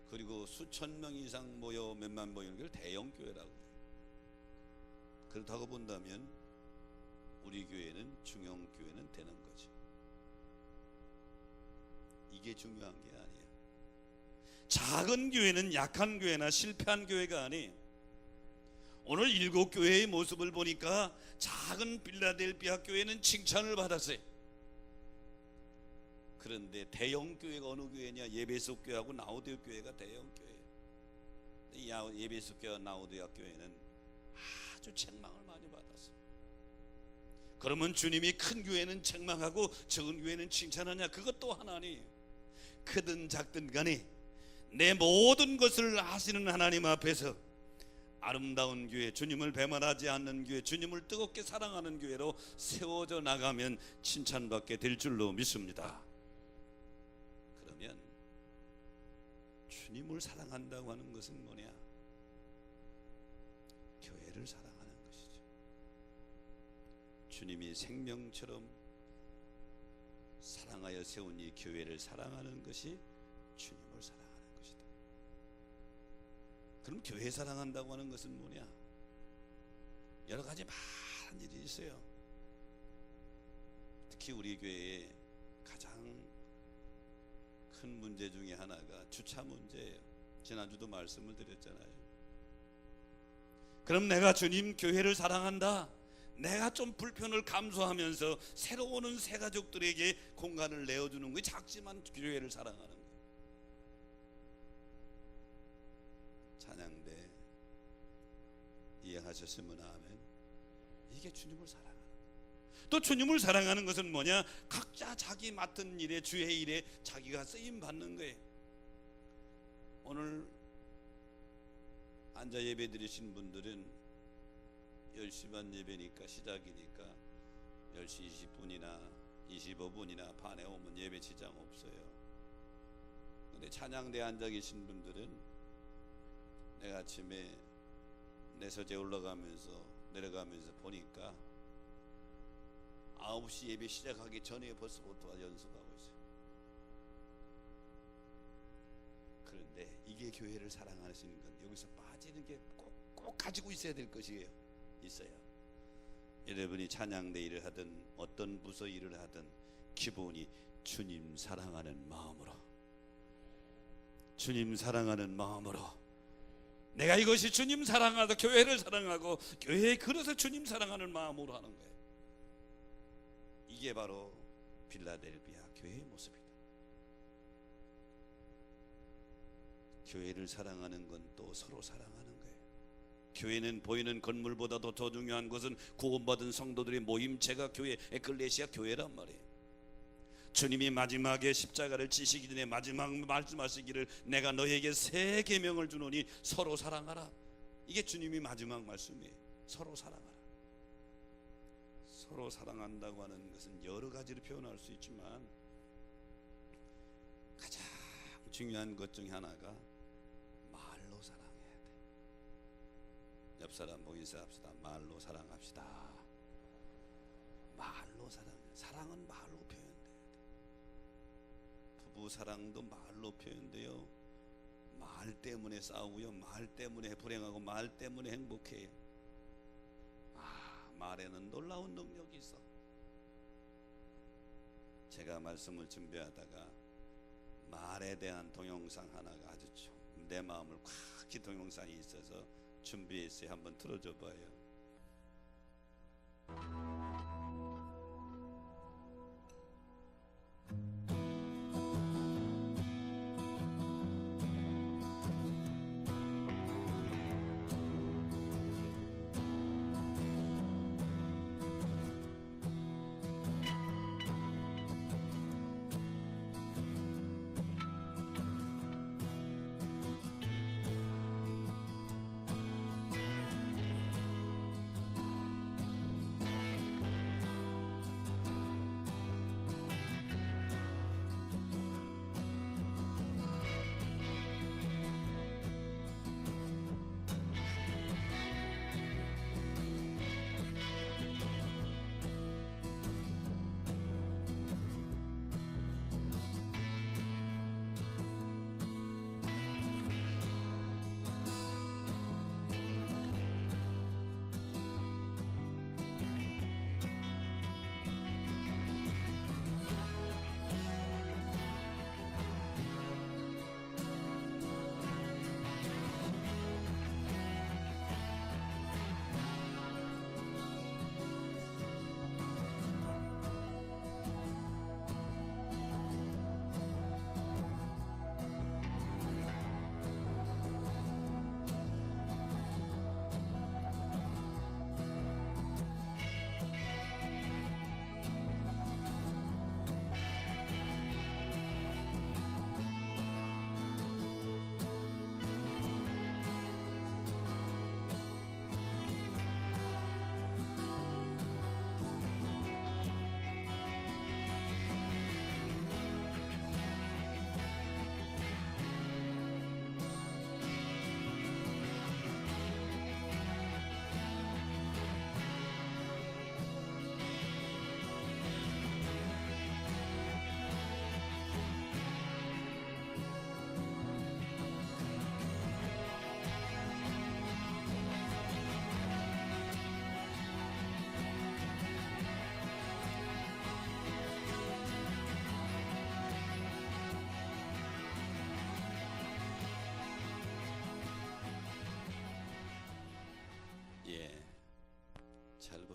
그리고 수천 명 이상 모여 몇만 모이는 교회를 대형교회라고 그래요. 그렇다고 본다면 우리 교회는 중형교회는 되는 거죠. 이게 중요한 게 아니에요. 작은 교회는 약한 교회나 실패한 교회가 아니에요. 오늘 7교회의 모습을 보니까 작은 빌라델비아 교회는 칭찬을 받았어요. 그런데 대형교회가 어느 교회냐? 예배소 교회하고 나우디아 교회가 대형교회예요. 예배소 교회와 나우디아 교회는 아주 책망을 많이 받았어요. 그러면 주님이 큰 교회는 책망하고 적은 교회는 칭찬하냐? 그것도 하나님. 크든 작든 간에 내 모든 것을 아시는 하나님 앞에서 아름다운 교회, 주님을 배반하지 않는 교회, 주님을 뜨겁게 사랑하는 교회로 세워져 나가면 칭찬받게 될 줄로 믿습니다. 그러면 주님을 사랑한다고 하는 것은 뭐냐? 교회를 사랑하는 것이죠. 주님이 생명처럼 사랑하여 세운 이 교회를 사랑하는 것이 주님을 사랑하는 것이다. 그럼 교회 사랑한다고 하는 것은 뭐냐? 여러 가지 많은 일이 있어요. 특히 우리 교회에 가장 큰 문제 중에 하나가 주차 문제예요. 지난주도 말씀을 드렸잖아요. 그럼 내가 주님 교회를 사랑한다, 내가 좀 불편을 감수하면서 새로 오는 새 가족들에게 공간을 내어주는 게 작지만 교회를 사랑하는 거예요. 찬양대 이해하셨으면 아멘. 이게 주님을 사랑하는 거예요. 또 주님을 사랑하는 것은 뭐냐? 각자 자기 맡은 일에, 주의 일에 자기가 쓰임 받는 거예요. 오늘 앉아 예배 드리신 분들은 10시 반 예배니까, 시작이니까 10시 20분이나 25분이나 반에 오면 예배 지장 없어요. 근데 찬양대에 앉아 계신 분들은 내가 아침에 내 서재 올라가면서 내려가면서 보니까 9시 예배 시작하기 전에 벌써부터 연습하고 있어요. 그런데 이게 교회를 사랑하시는 건 여기서 빠지는 게 꼭 가지고 있어야 될 것이에요. 있어요. 여러분이 찬양대 일을 하든 어떤 부서 일을 하든 기본이 주님 사랑하는 마음으로, 주님 사랑하는 마음으로, 내가 이것이 주님 사랑하다, 교회를 사랑하고 교회에 그래서 주님 사랑하는 마음으로 하는 거예요. 이게 바로 빌라델비아 교회의 모습이다. 교회를 사랑하는 건 또 서로 사랑하는 거예요. 교회는 보이는 건물보다도 더 중요한 것은 구원받은 성도들의 모임체가 교회, 에클레시아 교회란 말이에요. 주님이 마지막에 십자가를 지시기 전에 마지막 말씀하시기를 내가 너에게 새 계명을 주노니 서로 사랑하라. 이게 주님이 마지막 말씀이에요. 서로 사랑하라. 서로 사랑한다고 하는 것은 여러 가지로 표현할 수 있지만 가장 중요한 것 중에 하나가 말로 사랑해야 돼. 옆 사람 보고 인사합시다. 말로 사랑합시다. 말로 사랑해. 사랑은 말로 표현돼야 돼. 부부 사랑도 말로 표현돼요. 말 때문에 싸우고요, 말 때문에 불행하고 말 때문에 행복해요. 말에는 놀라운 능력이 있어. 제가 말씀을 준비하다가 말에 대한 동영상 하나가 아주 내 마음을 콱 동영상이 있어서 준비했어요. 한번 틀어줘 봐요.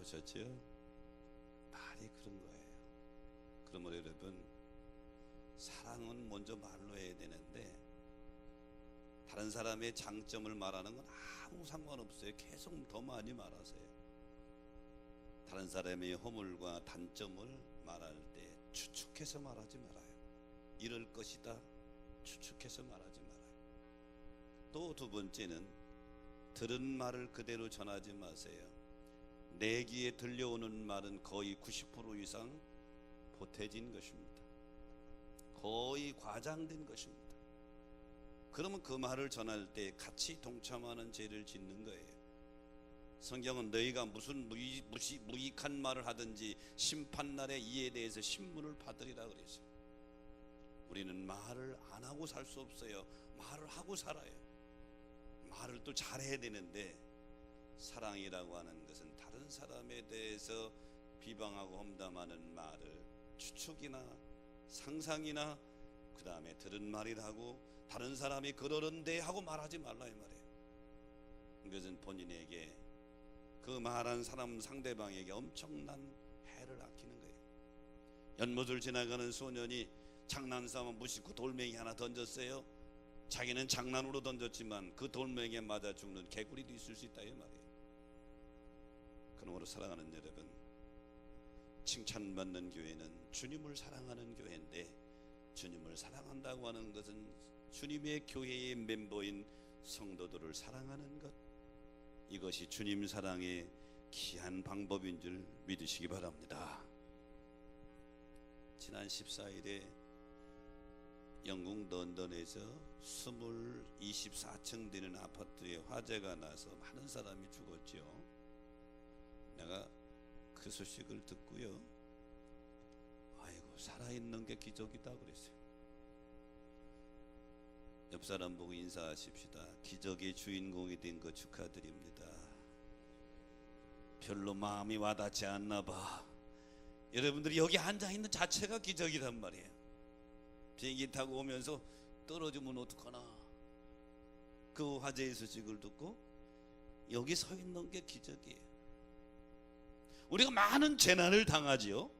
보셨죠? 말이 그런 거예요. 그러면 여러분, 사랑은 먼저 말로 해야 되는데 다른 사람의 장점을 말하는 건 아무 상관없어요. 계속 더 많이 말하세요. 다른 사람의 허물과 단점을 말할 때 추측해서 말하지 말아요. 이럴 것이다 추측해서 말하지 말아요. 또 두 번째는 들은 말을 그대로 전하지 마세요. 내 귀에 들려오는 말은 거의 90% 이상 보태진 것입니다. 거의 과장된 것입니다. 그러면 그 말을 전할 때 같이 동참하는 죄를 짓는 거예요. 성경은 너희가 무슨 무익한 말을 하든지 심판날에 이에 대해서 신문을 받으리라 그랬어요. 우리는 말을 안 하고 살 수 없어요. 말을 하고 살아요. 말을 또 잘해야 되는데, 사랑이라고 하는 것은 다른 사람에 대해서 비방하고 험담하는 말을 추측이나 상상이나 그 다음에 들은 말이라고 다른 사람이 그러는데 하고 말하지 말라 이 말이에요. 이것은 본인에게 그 말한 사람 상대방에게 엄청난 해를 아끼는 거예요. 연못을 지나가는 소년이 장난삼아 무심코 돌멩이 하나 던졌어요. 자기는 장난으로 던졌지만 그 돌멩이에 맞아 죽는 개구리도 있을 수 있다 이 말이에요. 그러므로 사랑하는 여러분, 칭찬받는 교회는 주님을 사랑하는 교회인데, 주님을 사랑한다고 하는 것은 주님의 교회의 멤버인 성도들을 사랑하는 것, 이것이 주님 사랑의 귀한 방법인 줄 믿으시기 바랍니다. 지난 14일에 영국 런던에서 24층 되는 아파트에 화재가 나서 많은 사람이 죽었죠. 내가 그 소식을 듣고요, 아이고 살아있는 게 기적이다 그랬어요. 옆 사람 보고 인사하십시다. 기적의 주인공이 된 거 축하드립니다. 별로 마음이 와닿지 않나 봐. 여러분들이 여기 앉아있는 자체가 기적이란 말이에요. 비행기 타고 오면서 떨어지면 어떡하나, 그 화재의 소식을 듣고 여기 서 있는 게 기적이에요. 우리가 많은 재난을 당하지요.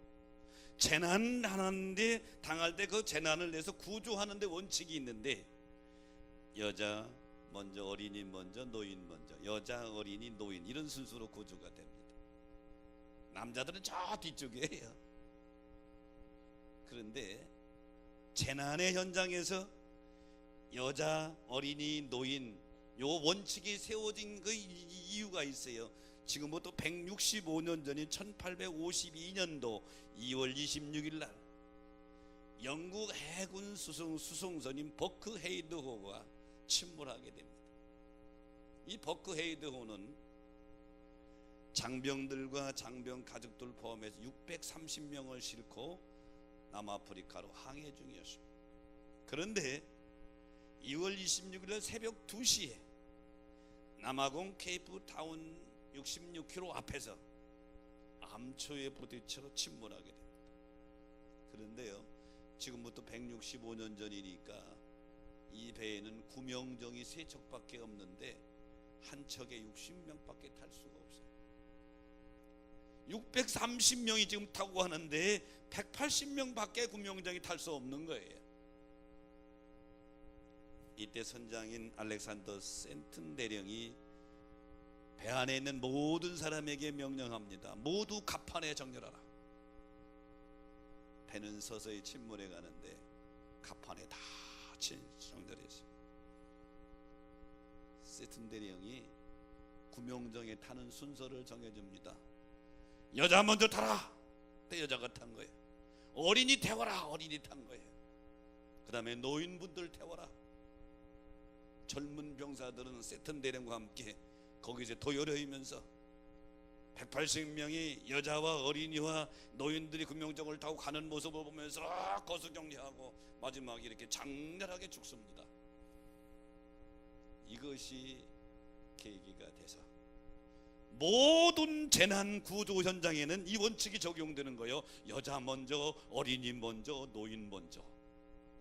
재난하는데 당할 때 그 재난을 내서 구조하는데 원칙이 있는데, 여자 먼저, 어린이 먼저, 노인 먼저, 여자, 어린이, 노인, 이런 순서로 구조가 됩니다. 남자들은 저 뒤쪽이에요. 그런데 재난의 현장에서 여자, 어린이, 노인, 요 원칙이 세워진 그 이유가 있어요. 지금부터 165년 전인 1852년도 2월 26일 날 영국 해군 수송선인 버크 헤이드호가 침몰하게 됩니다. 이 버크 헤이드호는 장병들과 장병 가족들 포함해서 630명을 싣고 남아프리카로 항해 중이었습니다. 그런데 2월 26일 새벽 2시에 남아공 케이프타운 66km 앞에서 암초에 부딪혀 침몰하게 됩니다. 그런데요, 지금부터 165년 전이니까 이 배에는 구명정이 3척밖에 없는데 한 척에 60명밖에 탈 수가 없어요. 630명이 지금 타고 가는데 180명밖에 구명정이 탈 수 없는 거예요. 이때 선장인 알렉산더 센튼 대령이 배 안에 있는 모든 사람에게 명령합니다. 모두 갑판에 정렬하라. 배는 서서히 침몰해 가는데 갑판에 다 정렬했어요. 센튼 대령이 구명정에 타는 순서를 정해줍니다. 여자 먼저 타라. 그때 여자가 탄 거예요. 어린이 태워라. 어린이 탄 거예요. 그 다음에 노인분들 태워라. 젊은 병사들은 세튼 대령과 함께 거기서 도열하면서 180명이 여자와 어린이와 노인들이 구명정을 타고 가는 모습을 보면서 거수경례하고 마지막에 이렇게 장렬하게 죽습니다. 이것이 계기가 돼서 모든 재난 구조 현장에는 이 원칙이 적용되는 거예요. 여자 먼저, 어린이 먼저, 노인 먼저.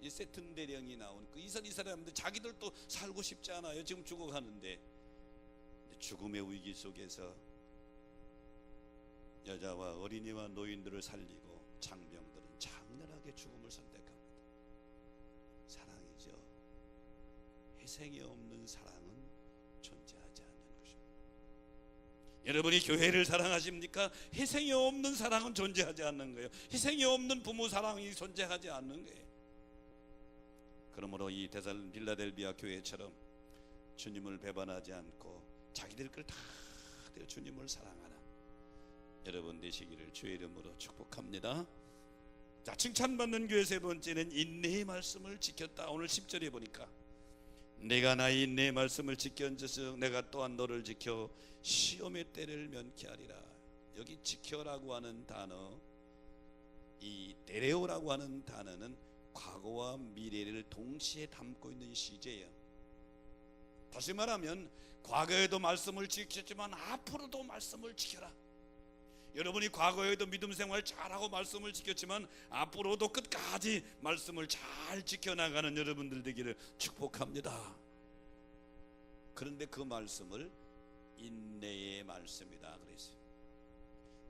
이 세튼 대령이 나온 이 사람들 자기들도 살고 싶지 않아요. 지금 죽어가는데 죽음의 위기 속에서 여자와 어린이와 노인들을 살리고 장병들은 장렬하게 죽음을 선택합니다. 사랑이죠. 희생이 없는 사랑은 존재하지 않는 것입니다. 여러분이 교회를 사랑하십니까? 희생이 없는 사랑은 존재하지 않는 거예요. 희생이 없는 부모 사랑이 존재하지 않는 거예요. 그러므로 이 빌라델비아 교회처럼 주님을 배반하지 않고 자기들 걸 다 주님을 사랑하는 여러분 되시기를 주의 이름으로 축복합니다. 자, 칭찬받는 교회 세 번째는 인내의 말씀을 지켰다. 오늘 10절에 보니까 내가 나의 인내의 말씀을 지켰은즉 내가 또한 너를 지켜 시험의 때를 면케하리라. 여기 지켜라고 하는 단어, 이 데레오라고 하는 단어는 과거와 미래를 동시에 담고 있는 시제예요. 다시 말하면 과거에도 말씀을 지켰지만 앞으로도 말씀을 지켜라. 여러분이 과거에도 믿음 생활 잘하고 말씀을 지켰지만 앞으로도 끝까지 말씀을 잘 지켜나가는 여러분들 되기를 축복합니다. 그런데 그 말씀을 인내의 말씀이다 그랬어요.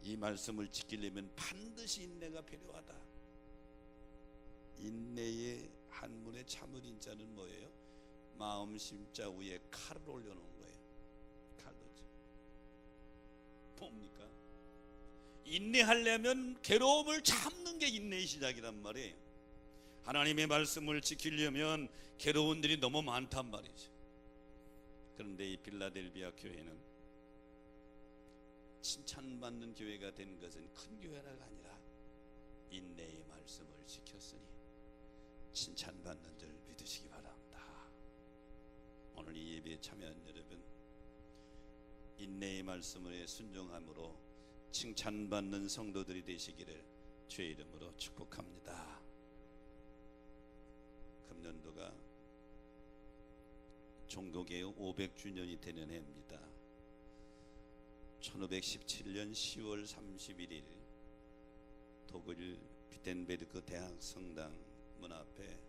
이 말씀을 지키려면 반드시 인내가 필요하다. 인내의 한문의 참을인자는 뭐예요? 마음 심자 위에 칼을 올려놓은 거예요. 칼도지. 뭡니까? 인내하려면 괴로움을 참는 게 인내의 시작이란 말이에요. 하나님의 말씀을 지키려면 괴로운 일이 너무 많단 말이죠. 그런데 이 빌라델비아 교회는 칭찬받는 교회가 된 것은 큰 교회가 아니라 인내의 말씀을 지켰으니 칭찬받는 줄 믿으시기 바랍니다. 오늘 이 예배에 참여한 여러분, 인내의 말씀에 순종함으로 칭찬받는 성도들이 되시기를 주의 이름으로 축복합니다. 금년도가 종교개혁 500주년이 되는 해입니다. 1517년 10월 31일 독일 비텐베르크 대학 성당 문 앞에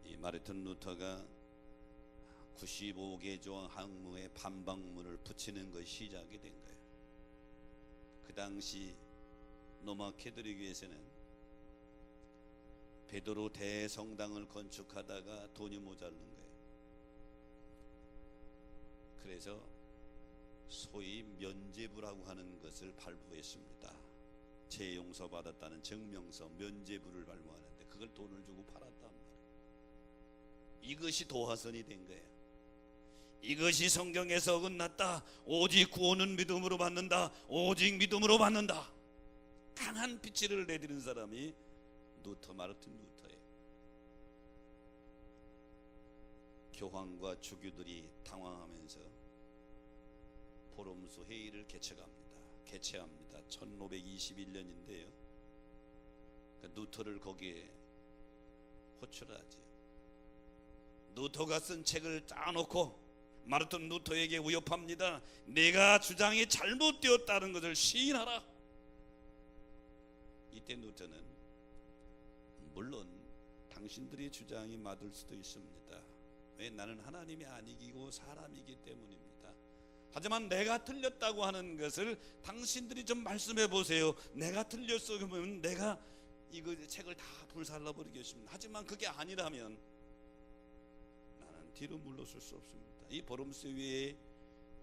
이 마르틴 루터가 95개 조항 항목의 반박문을 붙이는 것이 시작이 된 거예요. 그 당시 로마 캐톨릭교에서는 베드로 대성당을 건축하다가 돈이 모자른 거예요. 그래서 소위 면죄부라고 하는 것을 발부했습니다. 죄 용서받았다는 증명서 면죄부를 발부하는데 그걸 돈을 주고 팔았단 말이에요. 이것이 도화선이 된 거예요. 이것이 성경에서 어긋났다. 오직 구원은 믿음으로 받는다. 오직 믿음으로 받는다. 강한 빛을 내디는 사람이 마르틴 루터예요. 교황과 주교들이 당황하면서 보름수 회의를 개최합니다. 1521년인데요. 루터를 거기에 호출하지. 루터가 쓴 책을 짜놓고 마르틴 루터에게 위협합니다. 내가 주장이 잘못되었다는 것을 시인하라. 이때 루터는 물론 당신들의 주장이 맞을 수도 있습니다. 왜? 나는 하나님이 아니고 사람이기 때문입니다. 하지만 내가 틀렸다고 하는 것을 당신들이 좀 말씀해 보세요. 내가 틀렸어 그러면 내가 이거 책을 다 불살라 버리겠습니다. 하지만 그게 아니라면 나는 뒤로 물러설 수 없습니다. 이 보름수 위에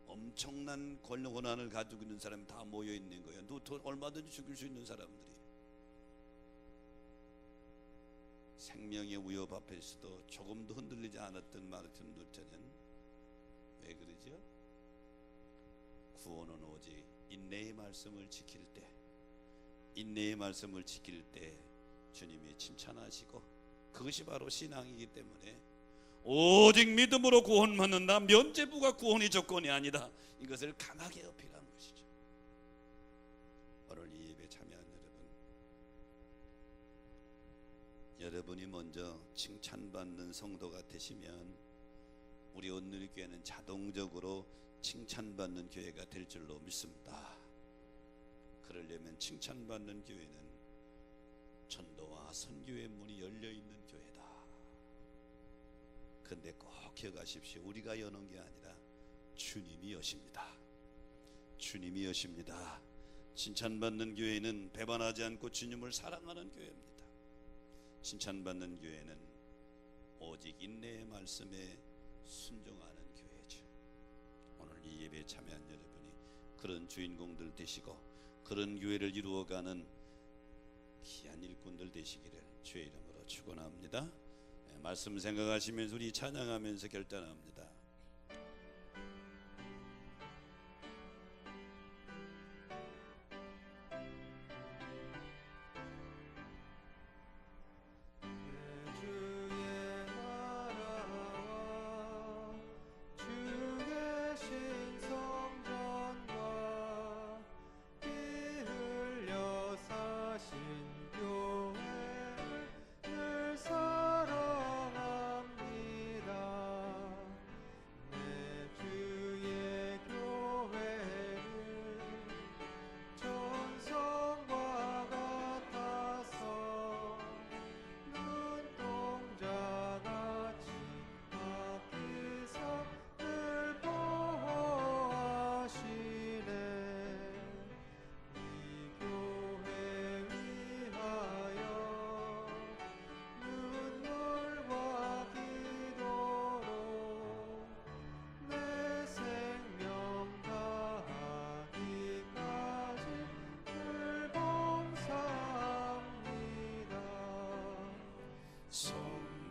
엄청난 권한을 가지고 있는 사람이 다 모여 있는 거예요. 루터 얼마든지 죽일 수 있는 사람들이. 생명의 위협 앞에서도 조금도 흔들리지 않았던 마르틴 루터는 왜 그러죠? 구원은 오직 인내의 말씀을 지킬 때, 인내의 말씀을 지킬 때 주님이 칭찬하시고, 그것이 바로 신앙이기 때문에 오직 믿음으로 구원받는다. 면죄부가 구원의 조건이 아니다. 이것을 강하게 어필한 것이죠. 오늘 이 예배에 참여한 여러분이 먼저 칭찬받는 성도가 되시면 우리 온누리교회는 자동적으로 칭찬받는 교회가 될 줄로 믿습니다. 그러려면 칭찬받는 교회는 전도와 선교의 문이 열려있는 교회다. 근데 꼭 기억하십시오. 우리가 여는 게 아니라 주님이 여십니다. 주님이 여십니다. 칭찬받는 교회는 배반하지 않고 주님을 사랑하는 교회입니다. 칭찬받는 교회는 오직 인내의 말씀에 순종하는 교회죠. 오늘 이 예배에 참여한 여러분이 그런 주인공들 되시고 그런 교회를 이루어가는 귀한 일꾼들 되시기를 주의 이름으로 축원합니다. 말씀 생각하시면서 우리 찬양하면서 결단합니다.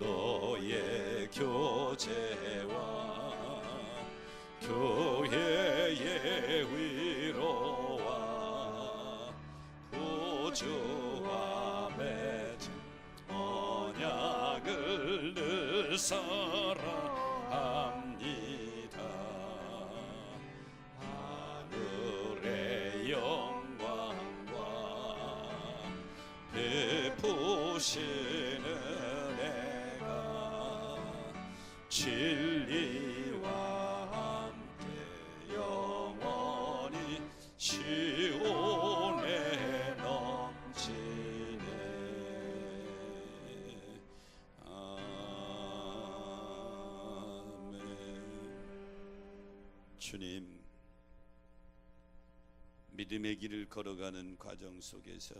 성도의 교제와 교회의 위로와 구주와 맺은 언약을 늘 사랑합니다. 하늘의 영광과 베푸시는 진리와 함께 영원히 시온에 넘치네. 아멘. 주님, 믿음의 길을 걸어가는 과정 속에서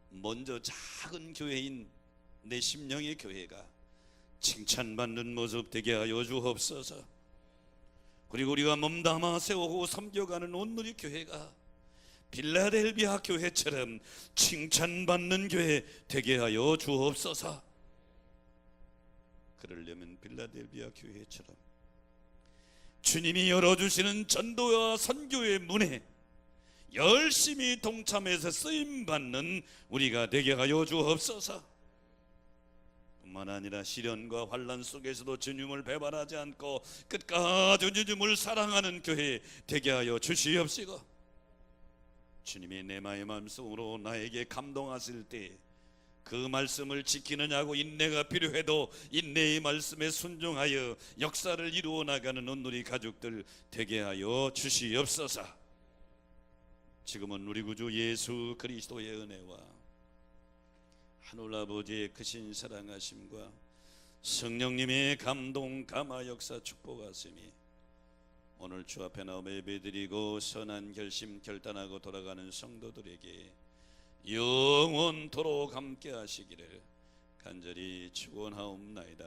먼저 작은 교회인 내 심령의 교회가 칭찬받는 모습 되게 하여 주옵소서. 그리고 우리가 몸담아 세우고 섬겨가는 온누리 교회가 빌라델비아 교회처럼 칭찬받는 교회 되게 하여 주옵소서. 그러려면 빌라델비아 교회처럼 주님이 열어주시는 전도와 선교의 문에 열심히 동참해서 쓰임받는 우리가 되게 하여 주옵소서. 뿐만 아니라 시련과 환난 속에서도 주님을 배반하지 않고 끝까지 주님을 사랑하는 교회 되게 하여 주시옵시고, 주님이 내 마음속으로 나에게 감동하실 때 그 말씀을 지키느냐고 인내가 필요해도 인내의 말씀에 순종하여 역사를 이루어 나가는 온누리 가족들 되게 하여 주시옵소서. 지금은 우리 구주 예수 그리스도의 은혜와 하늘 아버지의 크신 사랑하심과 성령님의 감동 감화 역사 축복하심이 오늘 주 앞에 나와 예배드리고 선한 결심 결단하고 돌아가는 성도들에게 영원토록 함께 하시기를 간절히 축원하옵나이다.